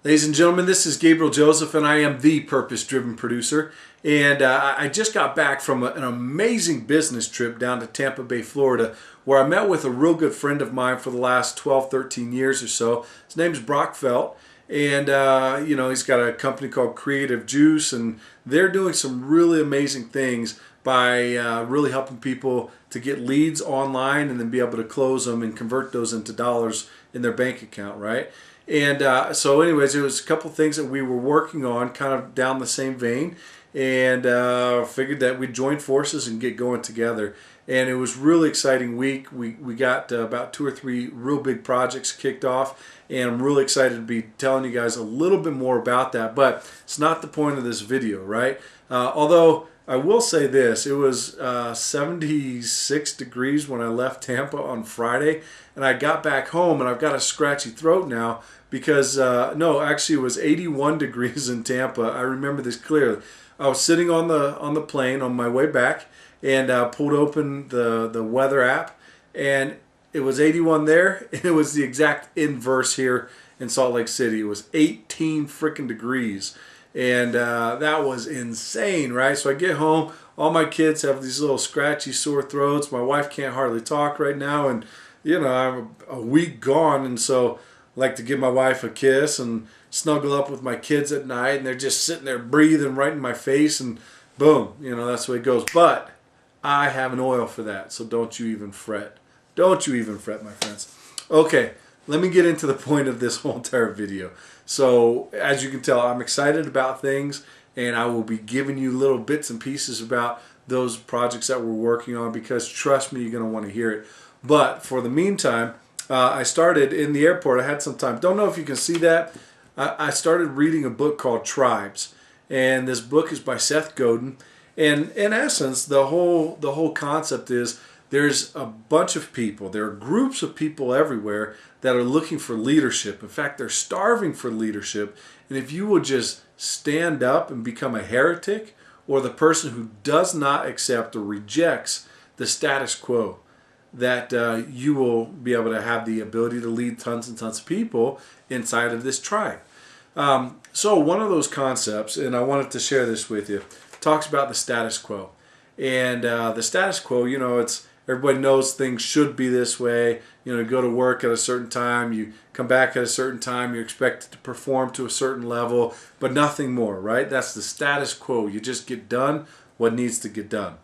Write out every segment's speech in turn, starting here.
Ladies and gentlemen, this is Gabriel Joseph, and I am the purpose-driven producer. And I just got back from an amazing business trip down to Tampa Bay, Florida, where I met with a real good friend of mine for the last 12, 13 years or so. His name is Brock Felt, and he's got a company called Creative Juice, and they're doing some really amazing things by really helping people to get leads online and then be able to close them and convert those into dollars in their bank account, right? And so anyways, there was a couple things that we were working on kind of down the same vein, and figured that we'd join forces and get going together. And it was a really exciting week. We got about 2 or 3 real big projects kicked off, and I'm really excited to be telling you guys a little bit more about that, but it's not the point of this video, right? Although I will say this, it was 76 degrees when I left Tampa on Friday, and I got back home and I've got a scratchy throat now because, no, actually it was 81 degrees in Tampa. I remember this clearly. I was sitting on the plane on my way back and pulled open the weather app, and it was 81 there, and it was the exact inverse here in Salt Lake City. It was 18 freaking degrees. And that was insane, right? So I get home, all my kids have these little scratchy sore throats. My wife can't hardly talk right now, and I'm a week gone, and so I like to give my wife a kiss and snuggle up with my kids at night, and they're just sitting there breathing right in my face, and boom, that's the way it goes. But I have an oil for that, so don't you even fret. Don't you even fret, my friends. Okay, let me get into the point of this whole entire video. So, as you can tell, I'm excited about things, and I will be giving you little bits and pieces about those projects that we're working on, because trust me, you're going to want to hear it. But for the meantime, I started in the airport. I had some time. Don't know if you can see that. I started reading a book called Tribes, and this book is by Seth Godin. And in essence, the whole concept is there's a bunch of people, there are groups of people everywhere that are looking for leadership. In fact, they're starving for leadership. And if you will just stand up and become a heretic, or the person who does not accept or rejects the status quo, that you will be able to have the ability to lead tons and tons of people inside of this tribe. So one of those concepts, and I wanted to share this with you, talks about the status quo. And the status quo, it's everybody knows things should be this way. You go to work at a certain time, you come back at a certain time, you're expected to perform to a certain level, but nothing more, right? That's the status quo. You just get done what needs to get done.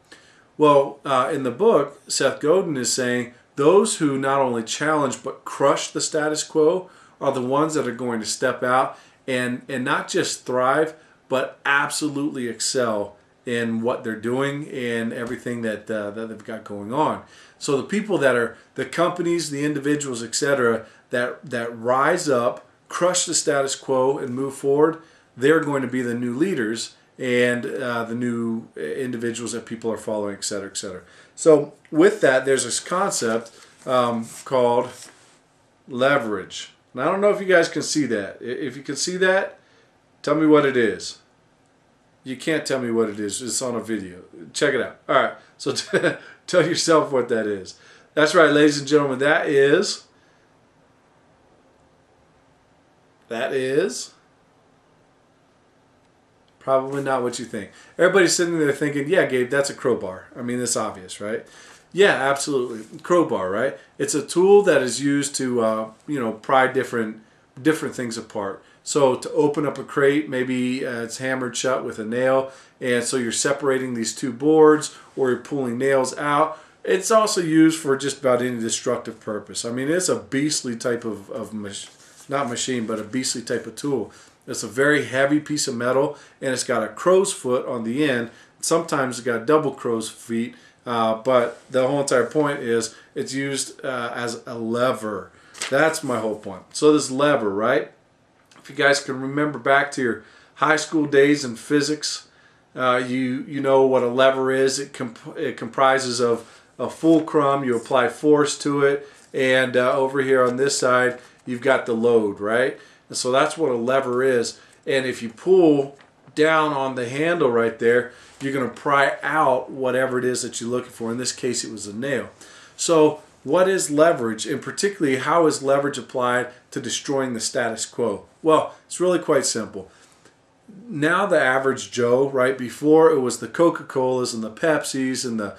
Well, in the book, Seth Godin is saying those who not only challenge but crush the status quo are the ones that are going to step out and not just thrive, but absolutely excel in what they're doing and everything that they've got going on. So the people that are the companies, the individuals, etc., that rise up, crush the status quo, and move forward, they're going to be the new leaders and the new individuals that people are following, etc., etc. So with that, there's this concept called leverage. And I don't know if you guys can see that. If you can see that, tell me what it is. You can't tell me what it is. It's on a video. Check it out. All right. So tell yourself what that is. That's right, ladies and gentlemen. That is probably not what you think. Everybody's sitting there thinking, yeah, Gabe, that's a crowbar. I mean, it's obvious, right? Yeah, absolutely. Crowbar, right? It's a tool that is used to, pry different things apart. So to open up a crate, maybe it's hammered shut with a nail, and so you're separating these two boards, or you're pulling nails out. It's also used for just about any destructive purpose. I mean, it's a beastly type of not machine, but a beastly type of tool. It's a very heavy piece of metal, and it's got a crow's foot on the end. Sometimes it's got double crow's feet, but the whole entire point is it's used as a lever. That's my whole point. So this lever, right? If you guys can remember back to your high school days in physics, you know what a lever is. It comprises of a fulcrum. You apply force to it, and over here on this side, you've got the load, right? And so that's what a lever is. And if you pull down on the handle right there, you're going to pry out whatever it is that you're looking for. In this case, it was a nail. So what is leverage, and particularly how is leverage applied to destroying the status quo? Well, it's really quite simple. Now the average Joe, right, before it was the Coca-Colas and the Pepsis and the,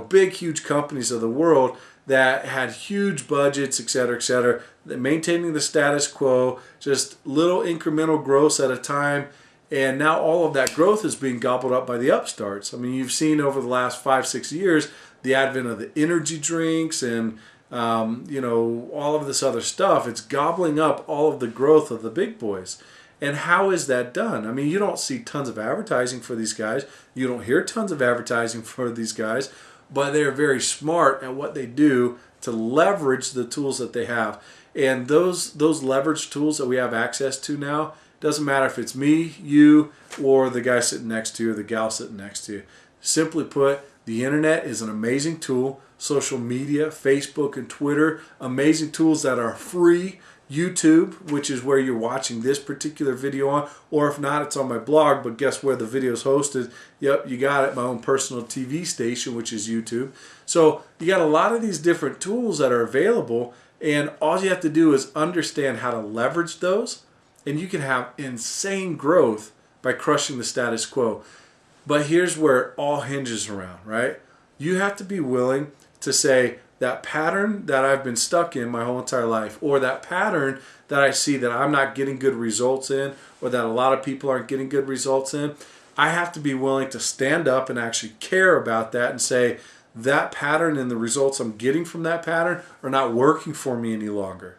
big, huge companies of the world that had huge budgets, et cetera, maintaining the status quo, just little incremental growth at a time. And now all of that growth is being gobbled up by the upstarts. I mean, you've seen over the last 5-6 years the advent of the energy drinks and, all of this other stuff. It's gobbling up all of the growth of the big boys. And how is that done? I mean, you don't see tons of advertising for these guys. You don't hear tons of advertising for these guys, but they're very smart at what they do to leverage the tools that they have. And those leverage tools that we have access to now, doesn't matter if it's me, you, or the guy sitting next to you, or the gal sitting next to you. Simply put, the internet is an amazing tool. Social media, Facebook and Twitter, amazing tools that are free. YouTube, which is where you're watching this particular video on, or if not, it's on my blog, but guess where the video is hosted? Yep, you got it, my own personal TV station, which is YouTube. So you got a lot of these different tools that are available, and all you have to do is understand how to leverage those, and you can have insane growth by crushing the status quo. But here's where it all hinges around, right? You have to be willing to say, that pattern that I've been stuck in my whole entire life, or that pattern that I see that I'm not getting good results in, or that a lot of people aren't getting good results in, I have to be willing to stand up and actually care about that and say, that pattern and the results I'm getting from that pattern are not working for me any longer,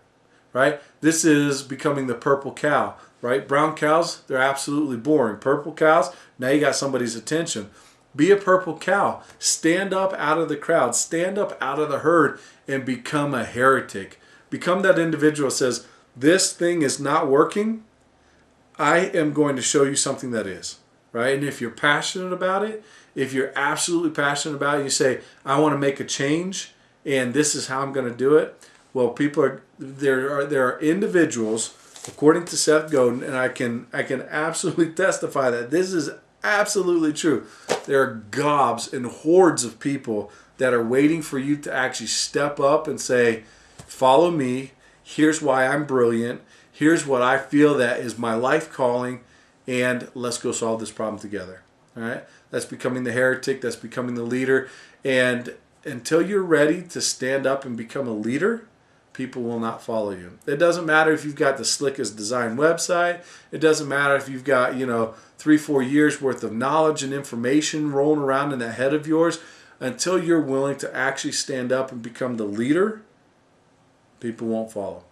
right? This is becoming the purple cow, right? Brown cows, they're absolutely boring. Purple cows, now you got somebody's attention. Be a purple cow. Stand up out of the crowd. Stand up out of the herd and become a heretic. Become that individual that says, this thing is not working. I am going to show you something that is. Right? And if you're passionate about it, if you're absolutely passionate about it, you say, I want to make a change and this is how I'm going to do it. Well, there are individuals, according to Seth Godin, and I can absolutely testify that this is absolutely true. There are gobs and hordes of people that are waiting for you to actually step up and say, follow me. Here's why I'm brilliant. Here's what I feel that is my life calling, and let's go solve this problem together. All right? That's becoming the heretic. That's becoming the leader. And until you're ready to stand up and become a leader, people will not follow you. It doesn't matter if you've got the slickest design website. It doesn't matter if you've got, 3-4 years worth of knowledge and information rolling around in the head of yours. Until you're willing to actually stand up and become the leader, people won't follow.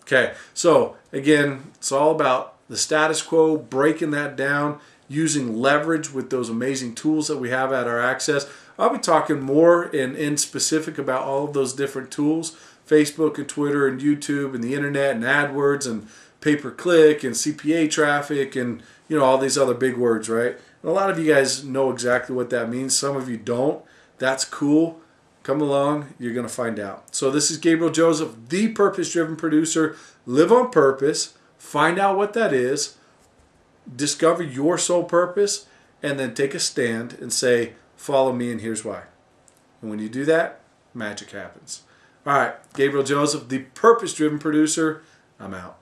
Okay, so again, it's all about the status quo, breaking that down, using leverage with those amazing tools that we have at our access. I'll be talking more in specific about all of those different tools, Facebook and Twitter and YouTube and the internet and AdWords and pay-per-click and CPA traffic and all these other big words, right? And a lot of you guys know exactly what that means. Some of you don't. That's cool. Come along, you're going to find out. So this is Gabriel Joseph, the purpose-driven producer. Live on purpose. Find out what that is. Discover your soul purpose. And then take a stand and say, follow me and here's why. And when you do that, magic happens. All right, Gabriel Joseph, the purpose-driven producer. I'm out.